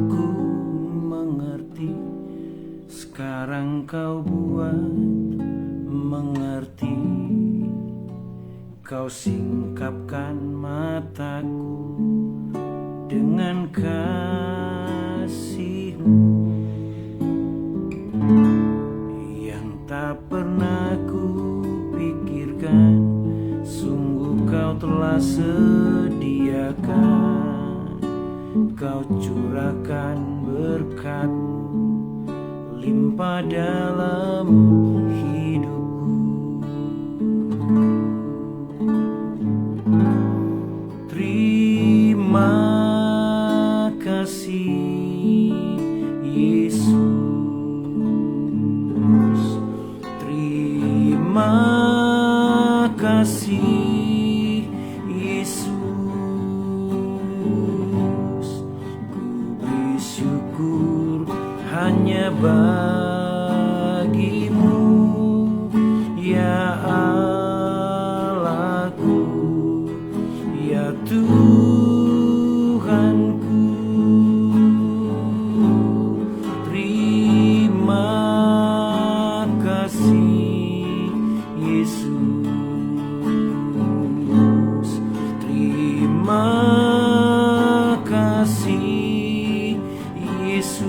aku mengerti, sekarang kau buat mengerti. Kau singkapkan mataku dengan kasih-Mu yang tak pernah ku pikirkan. Sungguh kau telah sediakan, kau curahkan berkat-Mu limpah dalam hidupku. Terima kasih Yesus, terima kasih Yesus. Ku beri syukur hanya bagi-Mu, ya Allahku, ya Tuhanku. Terima kasih Yesus, terima kasih Yesus.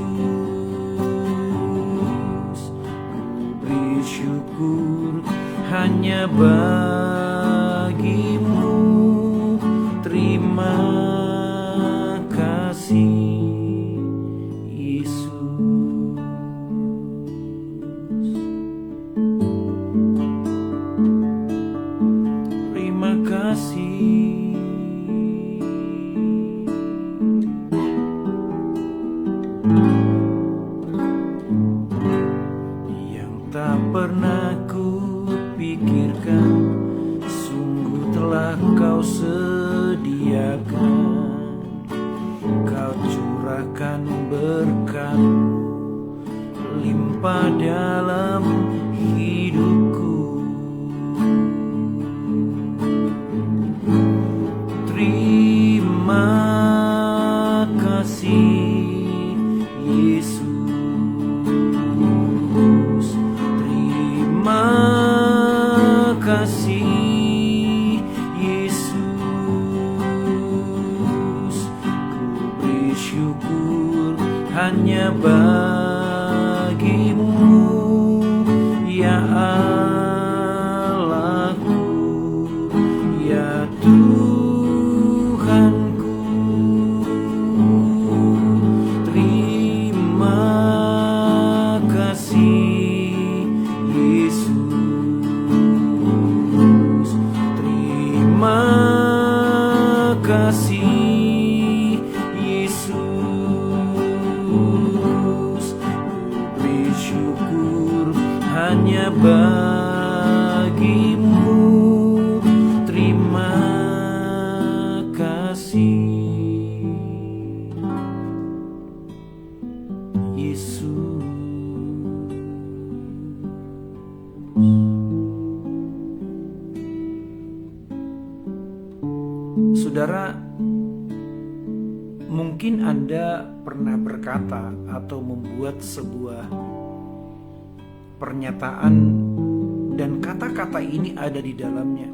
Beri syukur hanya bagi-Mu. Terima kasih Yesus. Terima kasih. Yang tak pernah ku pikirkan, sungguh telah kau sediakan. Kau curahkan berkat-Mu limpah dalam hidupku. Terima kasih Yesus, terima kasih Yesus. Ku beri syukur hanya bagi-Mu, ya Allahku, ya Tuhanku. Terima kasih Yesus, terima kasih Yesus. Beri syukur hanya bagi-Mu. Terima kasih Yesus. Saudara, mungkin Anda pernah berkata atau membuat sebuah pernyataan dan kata-kata ini ada di dalamnya,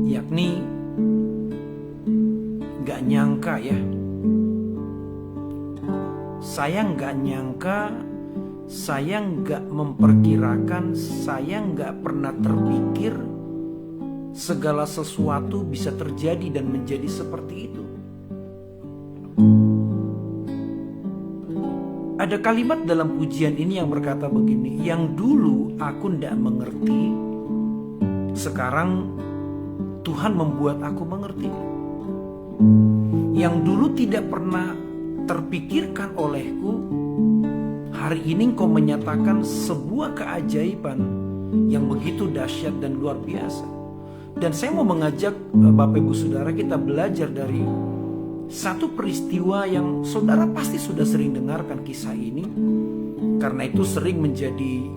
yakni gak nyangka ya, saya gak nyangka, saya gak memperkirakan, saya gak pernah terpikir segala sesuatu bisa terjadi dan menjadi seperti itu. Ada kalimat dalam pujian ini yang berkata begini, yang dulu aku tidak mengerti, sekarang Tuhan membuat aku mengerti. Yang dulu tidak pernah terpikirkan olehku, hari ini Engkau menyatakan sebuah keajaiban yang begitu dahsyat dan luar biasa. Dan saya mau mengajak Bapak Ibu Saudara kita belajar dari satu peristiwa yang saudara pasti sudah sering dengarkan kisah ini, karena itu sering menjadi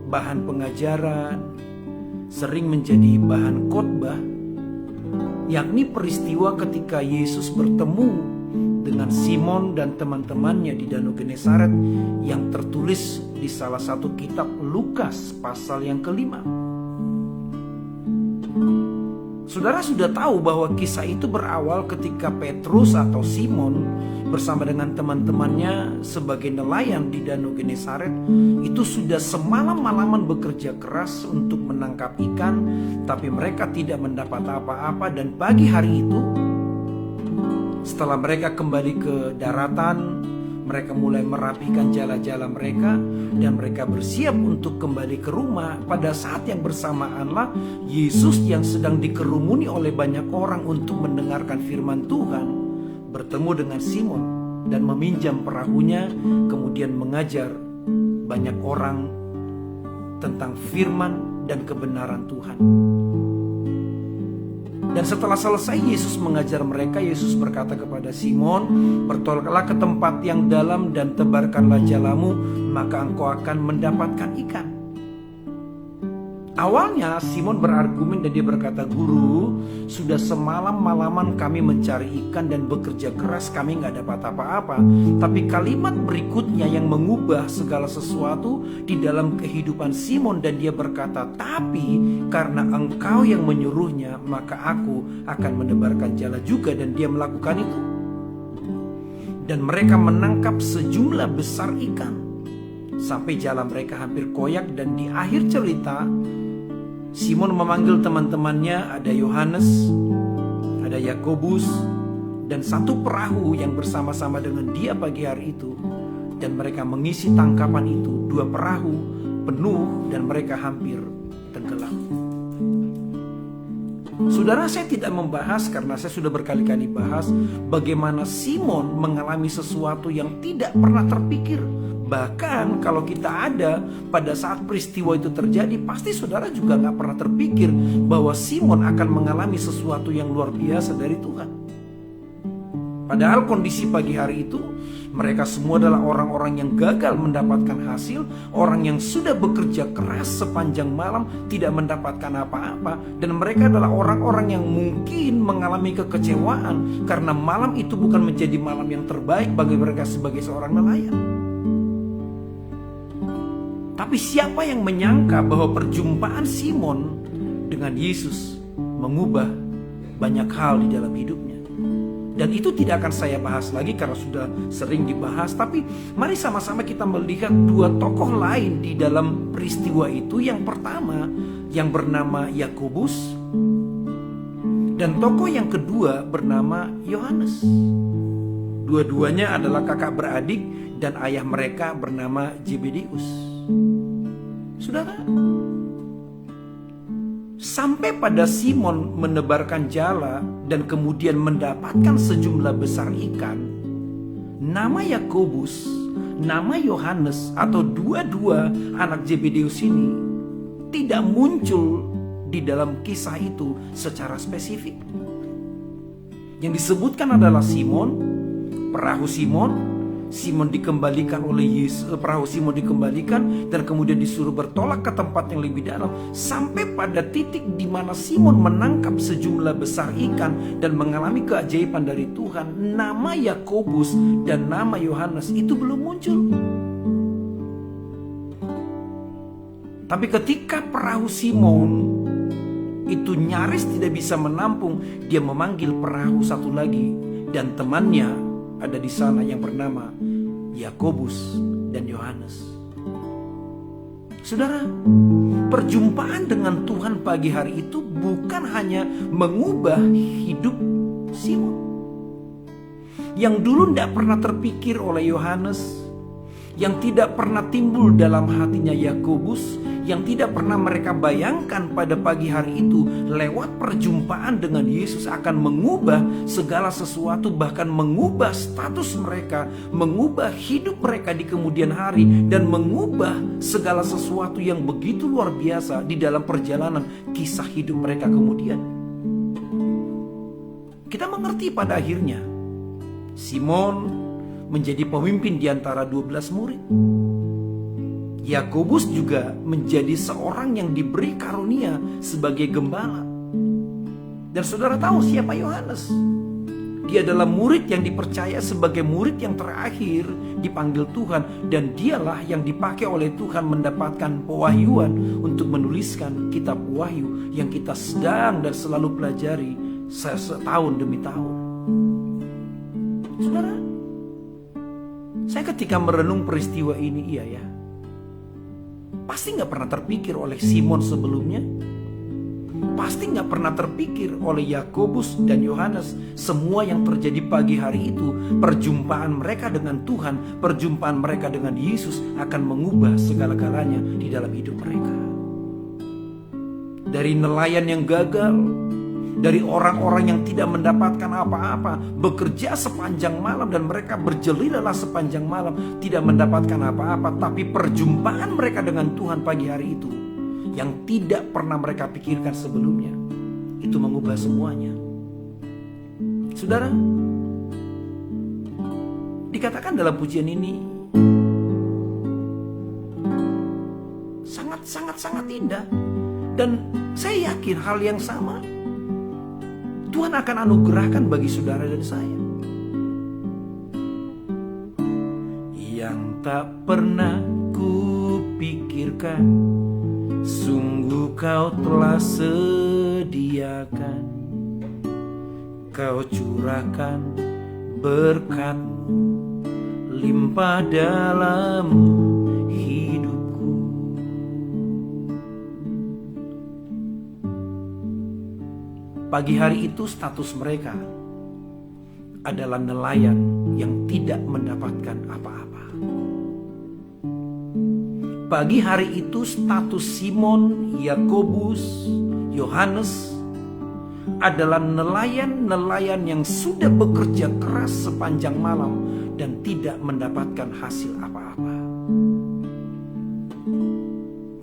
bahan pengajaran, sering menjadi bahan khotbah, yakni peristiwa ketika Yesus bertemu dengan Simon dan teman-temannya di Danau Genesaret yang tertulis di salah satu kitab Lukas pasal yang kelima. Saudara sudah tahu bahwa kisah itu berawal ketika Petrus atau Simon bersama dengan teman-temannya sebagai nelayan di Danau Genesaret itu sudah semalam-malaman bekerja keras untuk menangkap ikan, tapi mereka tidak mendapat apa-apa. Dan pagi hari itu, setelah mereka kembali ke daratan, mereka mulai merapikan jala-jala mereka dan mereka bersiap untuk kembali ke rumah. Pada saat yang bersamaanlah Yesus yang sedang dikerumuni oleh banyak orang untuk mendengarkan firman Tuhan bertemu dengan Simon dan meminjam perahunya, kemudian mengajar banyak orang tentang firman dan kebenaran Tuhan. Dan setelah selesai Yesus mengajar mereka, Yesus berkata kepada Simon, "Bertolaklah ke tempat yang dalam dan tebarkanlah jalamu, maka engkau akan mendapatkan ikan." Awalnya Simon berargumen dan dia berkata, "Guru, sudah semalam-malaman kami mencari ikan dan bekerja keras, kami gak dapat apa-apa." Tapi kalimat berikutnya yang mengubah segala sesuatu di dalam kehidupan Simon, dan dia berkata, "Tapi karena engkau yang menyuruhnya, maka aku akan menebarkan jala juga." Dan dia melakukan itu. Dan mereka menangkap sejumlah besar ikan sampai jala mereka hampir koyak. Dan di akhir cerita, Simon memanggil teman-temannya, ada Yohanes, ada Yakobus, dan satu perahu yang bersama-sama dengan dia pagi hari itu. Dan mereka mengisi tangkapan itu, 2 perahu penuh, dan mereka hampir tenggelam. Saudara, saya tidak membahas karena saya sudah berkali-kali bahas bagaimana Simon mengalami sesuatu yang tidak pernah terpikir. Bahkan kalau kita ada pada saat peristiwa itu terjadi, pasti saudara juga gak pernah terpikir bahwa Simon akan mengalami sesuatu yang luar biasa dari Tuhan. Padahal kondisi pagi hari itu, mereka semua adalah orang-orang yang gagal mendapatkan hasil, orang yang sudah bekerja keras sepanjang malam tidak mendapatkan apa-apa. Dan mereka adalah orang-orang yang mungkin mengalami kekecewaan karena malam itu bukan menjadi malam yang terbaik bagi mereka sebagai seorang nelayan. Tapi siapa yang menyangka bahwa perjumpaan Simon dengan Yesus mengubah banyak hal di dalam hidupnya. Dan itu tidak akan saya bahas lagi karena sudah sering dibahas. Tapi mari sama-sama kita melihat 2 tokoh lain di dalam peristiwa itu. Yang pertama yang bernama Yakobus, dan tokoh yang kedua bernama Yohanes. Dua-duanya adalah kakak beradik dan ayah mereka bernama Zebedeus. Saudara, sampai pada Simon menebarkan jala dan kemudian mendapatkan sejumlah besar ikan, nama Yakobus, nama Yohanes atau dua-dua anak Zebedeus ini tidak muncul di dalam kisah itu secara spesifik. Yang disebutkan adalah Simon, perahu Simon dikembalikan oleh Yesus, perahu Simon dikembalikan dan kemudian disuruh bertolak ke tempat yang lebih dalam, sampai pada titik di mana Simon menangkap sejumlah besar ikan dan mengalami keajaiban dari Tuhan. Nama Yakobus dan nama Yohanes itu belum muncul. Tapi ketika perahu Simon itu nyaris tidak bisa menampung, dia memanggil perahu satu lagi dan temannya ada di sana yang bernama Yakobus dan Yohanes. Saudara, perjumpaan dengan Tuhan pagi hari itu bukan hanya mengubah hidup Simon yang dulu tidak pernah terpikir oleh Yohanes, yang tidak pernah timbul dalam hatinya Yakobus, yang tidak pernah mereka bayangkan pada pagi hari itu. Lewat perjumpaan dengan Yesus akan mengubah segala sesuatu, bahkan mengubah status mereka, mengubah hidup mereka di kemudian hari, dan mengubah segala sesuatu yang begitu luar biasa di dalam perjalanan kisah hidup mereka kemudian. Kita mengerti pada akhirnya Simon menjadi pemimpin di antara 12 murid. Yakobus juga menjadi seorang yang diberi karunia sebagai gembala. Dan saudara tahu siapa Yohanes? Dia adalah murid yang dipercaya sebagai murid yang terakhir dipanggil Tuhan, dan dialah yang dipakai oleh Tuhan mendapatkan pewahyuan untuk menuliskan kitab Wahyu yang kita sedang dan selalu pelajari setahun demi tahun. Saudara, saya ketika merenung peristiwa ini, iya ya, pasti gak pernah terpikir oleh Simon sebelumnya. Pasti gak pernah terpikir oleh Yakobus dan Yohanes semua yang terjadi pagi hari itu. Perjumpaan mereka dengan Tuhan, perjumpaan mereka dengan Yesus akan mengubah segala-galanya di dalam hidup mereka. Dari nelayan yang gagal, dari orang-orang yang tidak mendapatkan apa-apa, bekerja sepanjang malam dan mereka berjelilalah sepanjang malam, tidak mendapatkan apa-apa. Tapi perjumpaan mereka dengan Tuhan pagi hari itu, yang tidak pernah mereka pikirkan sebelumnya, itu mengubah semuanya. Saudara, dikatakan dalam pujian ini sangat indah. Dan saya yakin hal yang sama Tuhan akan anugerahkan bagi saudara dan saya. Yang tak pernah kupikirkan, sungguh kau telah sediakan. Kau curahkan berkat-Mu limpah dalam hidupku. Pagi hari itu status mereka adalah nelayan yang tidak mendapatkan apa-apa. Pagi hari itu status Simon, Yakobus, Yohanes adalah nelayan-nelayan yang sudah bekerja keras sepanjang malam dan tidak mendapatkan hasil apa-apa.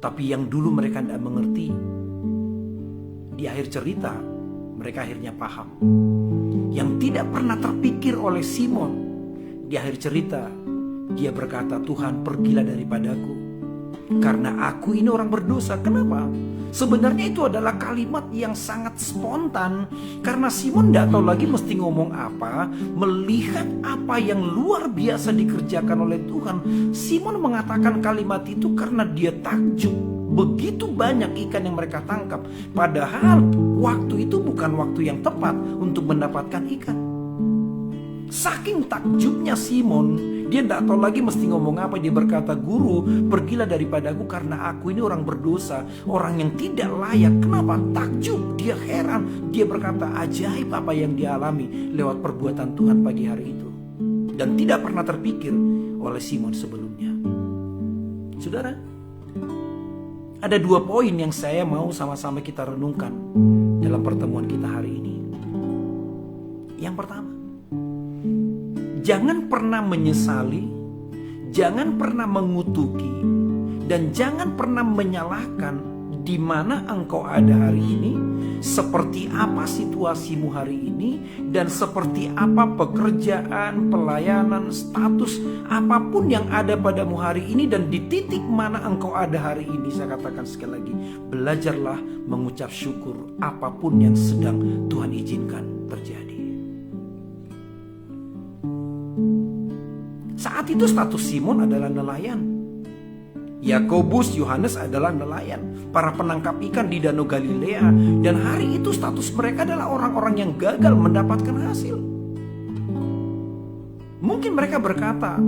Tapi yang dulu mereka tidak mengerti, di akhir cerita mereka akhirnya paham. Yang tidak pernah terpikir oleh Simon, di akhir cerita dia berkata, Tuhan, pergilah daripadaku, karena aku ini orang berdosa. Kenapa? Sebenarnya itu adalah kalimat yang sangat spontan, karena Simon tidak tahu lagi mesti ngomong apa. Melihat apa yang luar biasa dikerjakan oleh Tuhan, Simon mengatakan kalimat itu karena dia takjub. Begitu banyak ikan yang mereka tangkap, padahal waktu itu bukan waktu yang tepat untuk mendapatkan ikan. Saking takjubnya Simon, dia tidak tahu lagi mesti ngomong apa. Dia berkata, Guru, pergilah daripadaku karena aku ini orang berdosa, orang yang tidak layak. Kenapa? Takjub, dia heran. Dia berkata, ajaib apa yang dia alami lewat perbuatan Tuhan pagi hari itu, dan tidak pernah terpikir oleh Simon sebelumnya. Saudara, ada 2 poin yang saya mau sama-sama kita renungkan dalam pertemuan kita hari ini. Yang pertama, jangan pernah menyesali, jangan pernah mengutuki, dan jangan pernah menyalahkan di mana engkau ada hari ini, seperti apa situasimu hari ini, dan seperti apa pekerjaan, pelayanan, status, apapun yang ada padamu hari ini, dan di titik mana engkau ada hari ini. Saya katakan sekali lagi, belajarlah mengucap syukur apapun yang sedang Tuhan izinkan terjadi. Saat itu status Simon adalah nelayan, Yakobus, Yohanes adalah nelayan, para penangkap ikan di Danau Galilea. Dan hari itu status mereka adalah orang-orang yang gagal mendapatkan hasil. Mungkin mereka berkata,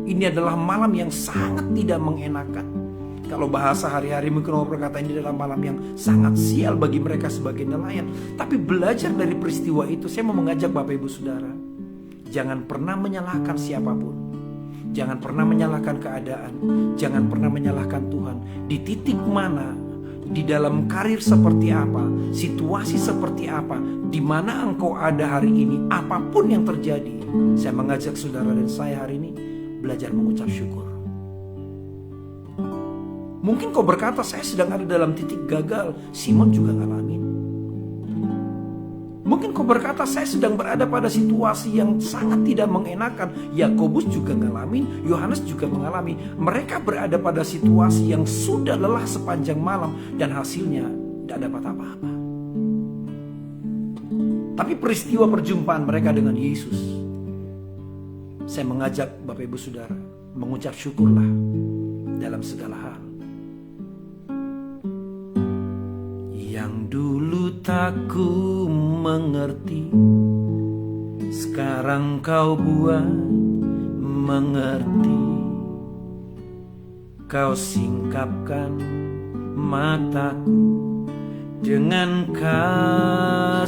ini adalah malam yang sangat tidak mengenakan. Kalau bahasa hari-hari mungkin orang berkata ini adalah malam yang sangat sial bagi mereka sebagai nelayan. Tapi belajar dari peristiwa itu, saya mau mengajak Bapak Ibu Saudara, jangan pernah menyalahkan siapapun. Jangan pernah menyalahkan keadaan, jangan pernah menyalahkan Tuhan. Di titik mana, di dalam karir seperti apa, situasi seperti apa, di mana engkau ada hari ini, apapun yang terjadi, saya mengajak saudara dan saya hari ini belajar mengucap syukur. Mungkin kau berkata, saya sedang ada dalam titik gagal. Simon juga ngalamin. Mungkin kau berkata, saya sedang berada pada situasi yang sangat tidak mengenakan. Yakobus juga ngalamin, Yohanes juga mengalami. Mereka berada pada situasi yang sudah lelah sepanjang malam dan hasilnya tidak dapat apa-apa. Tapi peristiwa perjumpaan mereka dengan Yesus, saya mengajak Bapak Ibu Saudara mengucap syukurlah dalam segala hal. Yang dulu tak ku mengerti, sekarang kau buat mengerti. Kau singkapkan mataku dengan kasih-Mu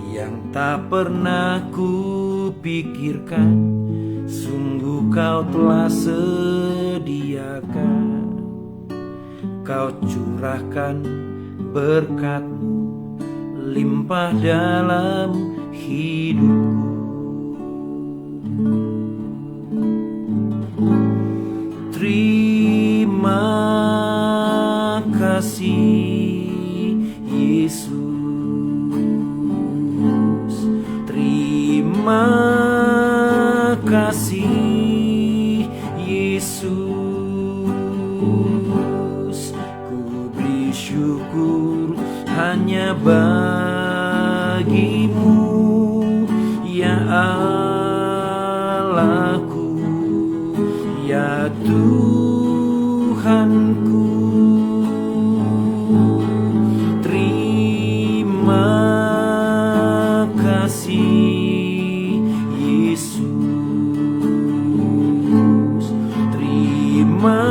yang tak pernah ku pikirkan. Sungguh kau telah sediakan. Kau curahkan berkat-Mu limpah dalam hidupku. Terima kasih Yesus. Terima kasih Yesus. Ku beri syukur hanya bagi-Mu, ya Allahku, ya Tuhanku. Terima kasih Yesus. Terima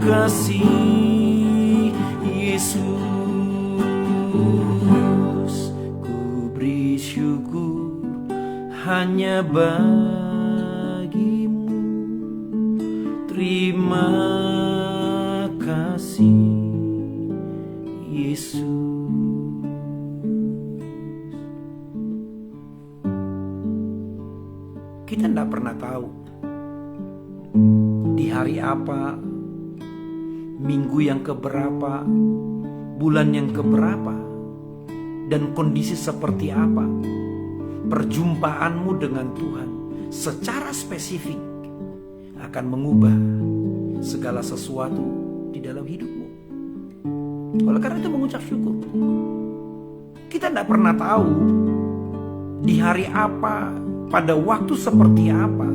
kasih Yesus. Ku beri syukur hanya bagi-Mu. Terima kasih Yesus. Kita tidak pernah tahu di hari apa, minggu yang keberapa, bulan yang keberapa, dan kondisi seperti apa perjumpaanmu dengan Tuhan secara spesifik akan mengubah segala sesuatu di dalam hidupmu. Oleh karena itu mengucap syukur. Kita tidak pernah tahu di hari apa, pada waktu seperti apa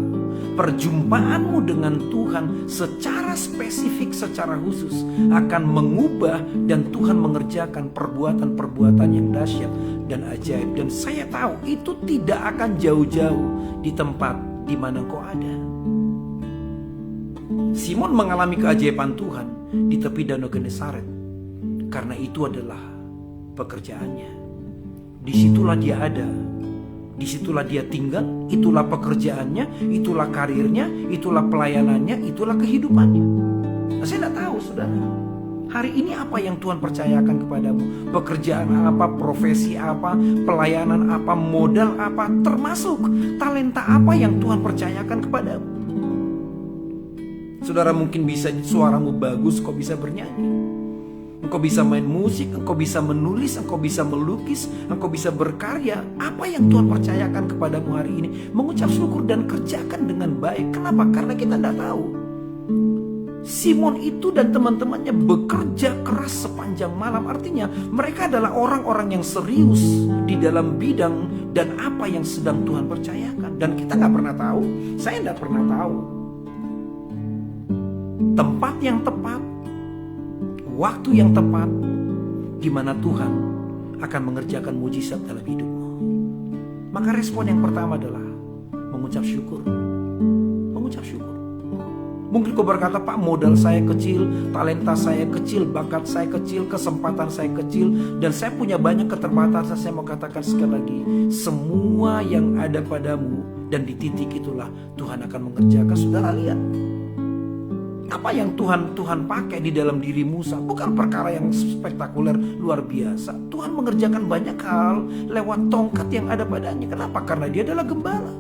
perjumpaanmu dengan Tuhan secara spesifik, secara khusus akan mengubah dan Tuhan mengerjakan perbuatan-perbuatan yang dahsyat dan ajaib. Dan saya tahu itu tidak akan jauh-jauh di tempat di mana kau ada. Simon mengalami keajaiban Tuhan di tepi Danau Genesaret karena itu adalah pekerjaannya. Disitulah dia ada, disitulah dia tinggal, itulah pekerjaannya, itulah karirnya, itulah pelayanannya, itulah kehidupannya. Nah, saya tidak tahu saudara, hari ini apa yang Tuhan percayakan kepadamu? Pekerjaan apa, profesi apa, pelayanan apa, modal apa, termasuk talenta apa yang Tuhan percayakan kepadamu? Saudara mungkin bisa suaramu bagus, kau bisa bernyanyi, engkau bisa main musik, engkau bisa menulis, engkau bisa melukis, engkau bisa berkarya. Apa yang Tuhan percayakan kepadamu hari ini, mengucap syukur dan kerjakan dengan baik. Kenapa? Karena kita tidak tahu. Simon itu dan teman-temannya bekerja keras sepanjang malam. Artinya mereka adalah orang-orang yang serius di dalam bidang dan apa yang sedang Tuhan percayakan. Dan kita nggak pernah tahu, saya nggak pernah tahu tempat yang tepat, waktu yang tepat, di mana Tuhan akan mengerjakan mujizat dalam hidupmu. Maka respon yang pertama adalah mengucap syukur. Mengucap syukur. Mungkin kau berkata, Pak, modal saya kecil, talenta saya kecil, bakat saya kecil, kesempatan saya kecil, dan saya punya banyak keterbatasan. Saya mau katakan sekali lagi, semua yang ada padamu dan di titik itulah Tuhan akan mengerjakan. Saudara lihat, apa yang Tuhan pakai di dalam diri Musa bukan perkara yang spektakuler luar biasa. Tuhan mengerjakan banyak hal lewat tongkat yang ada padanya. Kenapa? Karena dia adalah gembala.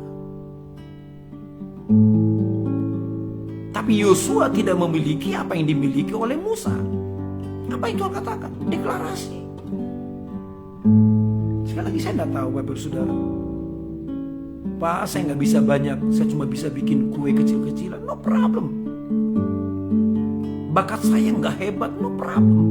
Tapi Yosua tidak memiliki apa yang dimiliki oleh Musa. Apa yang Tuhan katakan? Deklarasi. Sekali lagi saya tidak tahu Bapak Saudara. Pak, saya nggak bisa banyak, saya cuma bisa bikin kue kecil-kecilan. No problem. Bakat saya nggak hebat, no problem.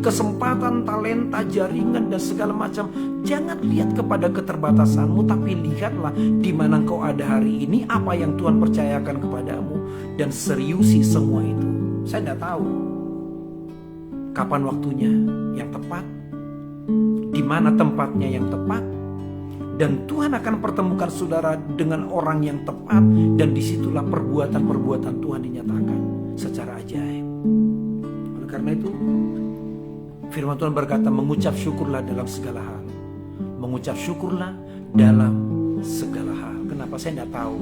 Kesempatan, talenta, jaringan, dan segala macam. Jangan lihat kepada keterbatasanmu, tapi lihatlah di mana engkau ada hari ini, apa yang Tuhan percayakan kepadamu, dan seriusi semua itu. Saya tidak tahu kapan waktunya yang tepat, di mana tempatnya yang tepat, dan Tuhan akan pertemukan saudara dengan orang yang tepat, dan disitulah perbuatan-perbuatan Tuhan dinyatakan secara ajaib. Oleh karena itu, firman Tuhan berkata, mengucap syukurlah dalam segala hal. Mengucap syukurlah dalam segala hal. Kenapa? Saya tidak tahu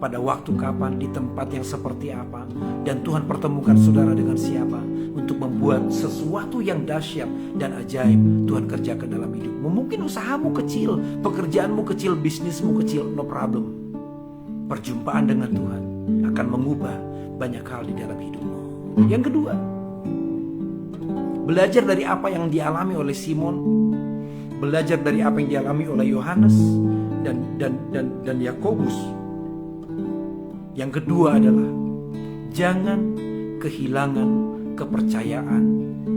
pada waktu kapan, di tempat yang seperti apa, dan Tuhan pertemukan saudara dengan siapa untuk membuat sesuatu yang dahsyat dan ajaib Tuhan kerjakan dalam hidupmu. Mungkin usahamu kecil, pekerjaanmu kecil, bisnismu kecil, no problem. Perjumpaan dengan Tuhan akan mengubah banyak hal di dalam hidupmu. Yang kedua, belajar dari apa yang dialami oleh Simon, belajar dari apa yang dialami oleh Yohanes dan Yakobus. Yang kedua adalah jangan kehilangan kepercayaan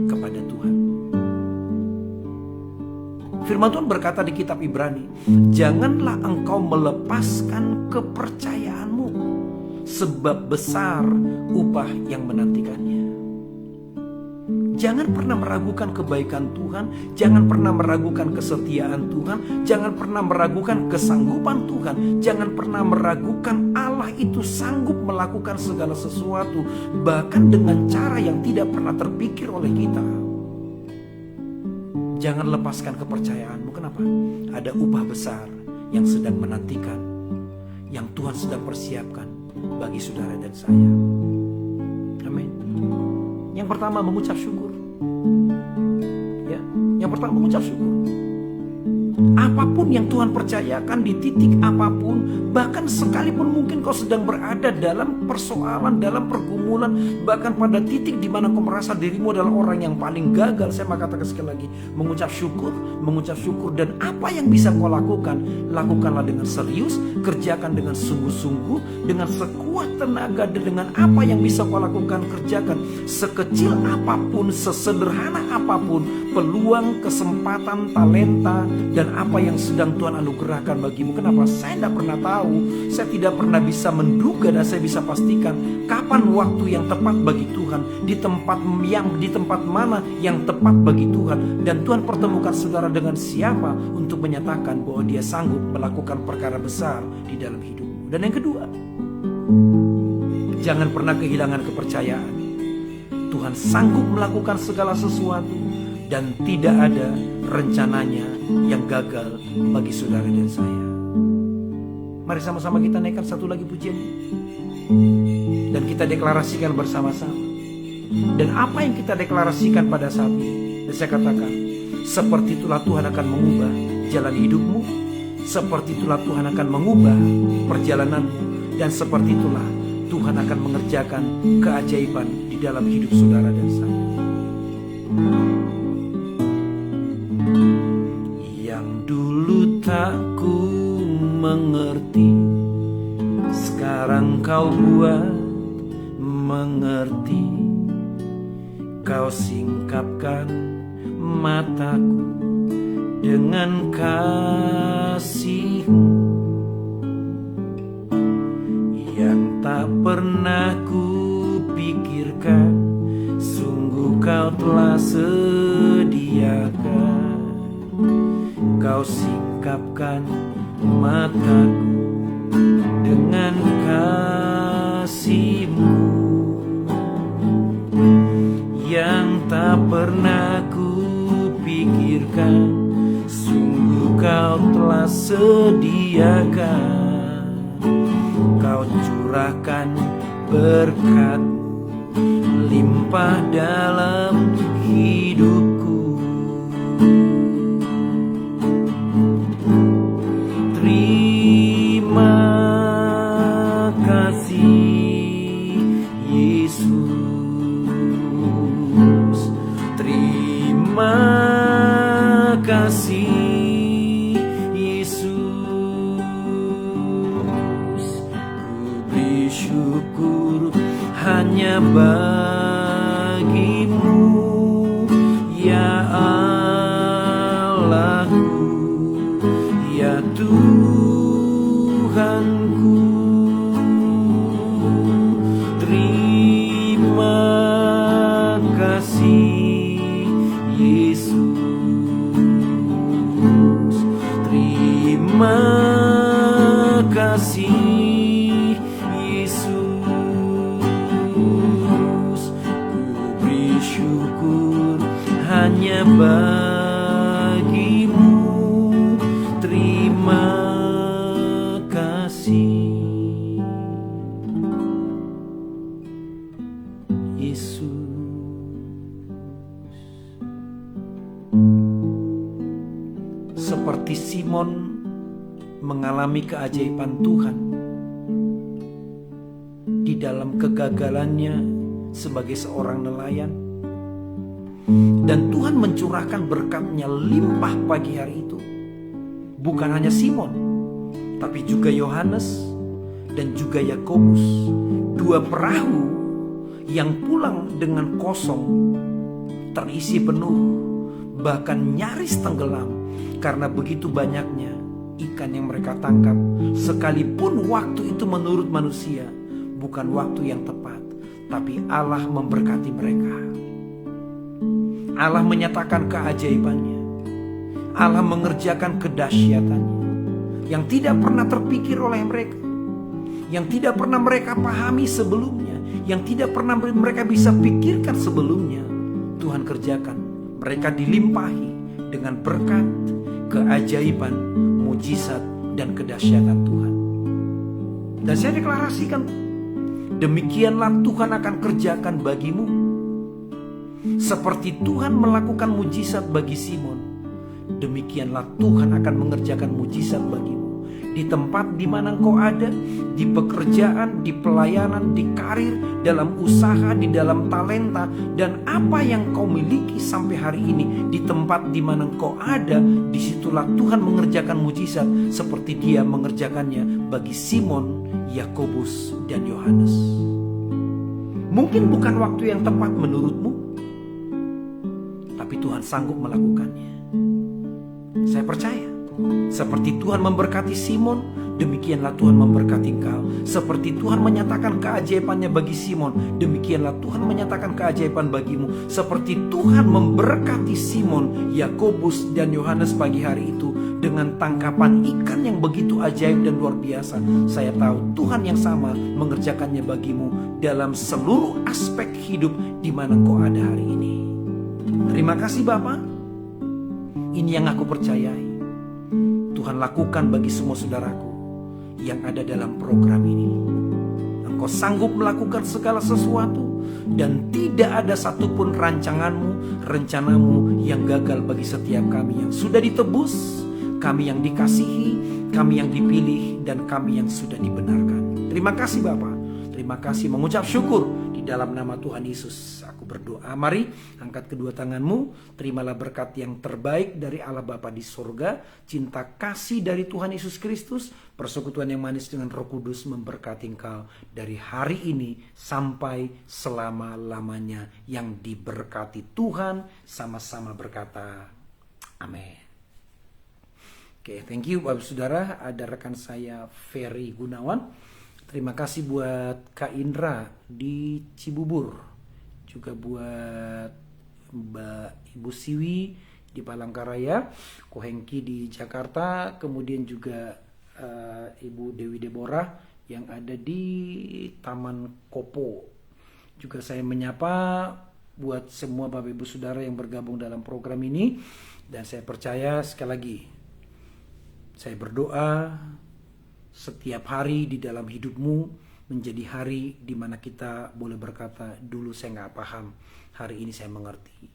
kepada Tuhan. Firman Tuhan berkata di kitab Ibrani, janganlah engkau melepaskan kepercayaanmu, sebab besar upah yang menantikannya. Jangan pernah meragukan kebaikan Tuhan, jangan pernah meragukan kesetiaan Tuhan, jangan pernah meragukan kesanggupan Tuhan, jangan pernah meragukan Allah itu sanggup melakukan segala sesuatu, bahkan dengan cara yang tidak pernah terpikir oleh kita. Jangan lepaskan kepercayaanmu. Kenapa? Ada upah besar yang sedang menantikan, yang Tuhan sedang persiapkan bagi saudara dan saya. Amin. Yang pertama, mengucap syukur. Ya, yang pertama mengucap syukur. Apapun yang Tuhan percayakan di titik apapun, bahkan sekalipun mungkin kau sedang berada dalam persoalan, dalam pergumulan, bahkan pada titik di mana kau merasa dirimu adalah orang yang paling gagal, saya mau katakan sekali lagi, mengucap syukur, dan apa yang bisa kau lakukan, lakukanlah dengan serius, kerjakan dengan sungguh-sungguh, dengan sekuat tenaga, dan dengan apa yang bisa kau lakukan, kerjakan sekecil apapun, sesederhana apapun, peluang, kesempatan, talenta, dan apa yang sedang Tuhan anugerahkan bagimu. Kenapa? Saya tidak pernah tahu, saya tidak pernah bisa menduga, dan saya bisa pastikan kapan waktu yang tepat bagi Tuhan, di tempat mana yang tepat bagi Tuhan, dan Tuhan pertemukan saudara dengan siapa untuk menyatakan bahwa Dia sanggup melakukan perkara besar di dalam hidupmu. Dan yang kedua, jangan pernah kehilangan kepercayaan. Tuhan sanggup melakukan segala sesuatu, dan tidak ada rencananya yang gagal bagi saudara dan saya. Mari sama-sama kita naikkan satu lagi pujian, dan kita deklarasikan bersama-sama. Dan apa yang kita deklarasikan pada saat ini, dan saya katakan, seperti itulah Tuhan akan mengubah jalan hidupmu, seperti itulah Tuhan akan mengubah perjalananmu, dan seperti itulah Tuhan akan mengerjakan keajaiban di dalam hidup saudara dan saya. Yang dulu tak ku mengerti, sekarang kau buat mengerti. Kau singkapkan mataku dengan kasih-Mu yang tak pernah ku pikirkan. Sungguh kau telah sediakan. Kau singkapkan mataku dengan kasih-Mu yang tak pernah ku pikirkan. Sungguh kau telah sediakan. Kau curahkan berkat limpah dalam hidupku. Terima kasih Yesus. Terima kasih Yesus. Ku beri syukur hanya hanya bagimu, ya Allahku, ya Tuhanku. Terima kasih Yesus, terima kasih Yesus. Ku beri syukur hanya bagimu, terima kasih Yesus. Seperti Simon mengalami keajaiban Tuhan di dalam kegagalannya sebagai seorang nelayan, dan Tuhan mencurahkan berkat-Nya limpah pagi hari itu. Bukan hanya Simon, tapi juga Yohanes dan juga Yakobus, dua perahu yang pulang dengan kosong terisi penuh, bahkan nyaris tenggelam karena begitu banyaknya ikan yang mereka tangkap. Sekalipun waktu itu menurut manusia bukan waktu yang tepat, tapi Allah memberkati mereka. Allah menyatakan keajaibannya, Allah mengerjakan kedahsyatannya yang tidak pernah terpikir oleh mereka, yang tidak pernah mereka pahami sebelumnya, yang tidak pernah mereka bisa pikirkan sebelumnya. Tuhan kerjakan. Mereka dilimpahi dengan berkat, keajaiban, mujizat, dan kedahsyatan Tuhan. Dan saya deklarasikan, demikianlah Tuhan akan kerjakan bagimu. Seperti Tuhan melakukan mujizat bagi Simon, demikianlah Tuhan akan mengerjakan mujizat bagimu. Di tempat di mana engkau ada, di pekerjaan, di pelayanan, di karir, dalam usaha, di dalam talenta, dan apa yang kau miliki sampai hari ini, di tempat di mana engkau ada, disitulah Tuhan mengerjakan mujizat seperti Dia mengerjakannya bagi Simon, Yakobus, dan Yohanes. Mungkin bukan waktu yang tepat menurutmu, tapi Tuhan sanggup melakukannya. Saya percaya. Seperti Tuhan memberkati Simon, demikianlah Tuhan memberkati engkau. Seperti Tuhan menyatakan keajaibannya bagi Simon, demikianlah Tuhan menyatakan keajaiban bagimu. Seperti Tuhan memberkati Simon, Yakobus, dan Yohanes pagi hari itu dengan tangkapan ikan yang begitu ajaib dan luar biasa. Saya tahu Tuhan yang sama mengerjakannya bagimu dalam seluruh aspek hidup di mana kau ada hari ini. Terima kasih Bapa. Ini yang aku percayai Tuhan lakukan bagi semua saudaraku yang ada dalam program ini. Engkau sanggup melakukan segala sesuatu, dan tidak ada satupun rancanganmu, rencanamu yang gagal bagi setiap kami yang sudah ditebus, kami yang dikasihi, kami yang dipilih, dan kami yang sudah dibenarkan. Terima kasih Bapa. Terima kasih, mengucap syukur di dalam nama Tuhan Yesus. Aku berdoa. Mari angkat kedua tanganmu. Terimalah berkat yang terbaik dari Allah Bapa di surga, cinta kasih dari Tuhan Yesus Kristus, persekutuan yang manis dengan Roh Kudus memberkati engkau dari hari ini sampai selama-lamanya. Yang diberkati Tuhan, sama-sama berkata amin. Oke, thank you Bapak Saudara. Ada rekan saya Ferry Gunawan. Terima kasih buat Kak Indra di Cibubur, juga buat Mbak Ibu Siwi di Palangkaraya, Ko Hengki di Jakarta, kemudian juga Ibu Dewi Deborah yang ada di Taman Kopo. Juga saya menyapa buat semua Bapak Ibu Saudara yang bergabung dalam program ini, dan saya percaya sekali lagi, saya berdoa setiap hari di dalam hidupmu menjadi hari di mana kita boleh berkata, dulu saya nggak paham, hari ini saya mengerti.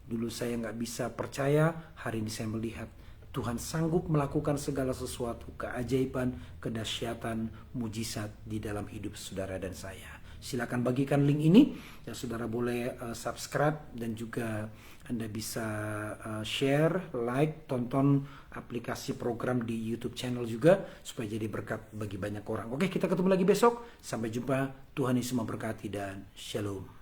Dulu saya nggak bisa percaya, hari ini saya melihat Tuhan sanggup melakukan segala sesuatu, keajaiban, kedahsyatan, mujizat di dalam hidup saudara dan saya. silakan bagikan link ini. Ya, saudara boleh subscribe dan juga Anda bisa share, like, tonton aplikasi program di YouTube channel juga supaya jadi berkat bagi banyak orang. Oke, kita ketemu lagi besok. Sampai jumpa. Tuhan Yesus memberkati dan shalom.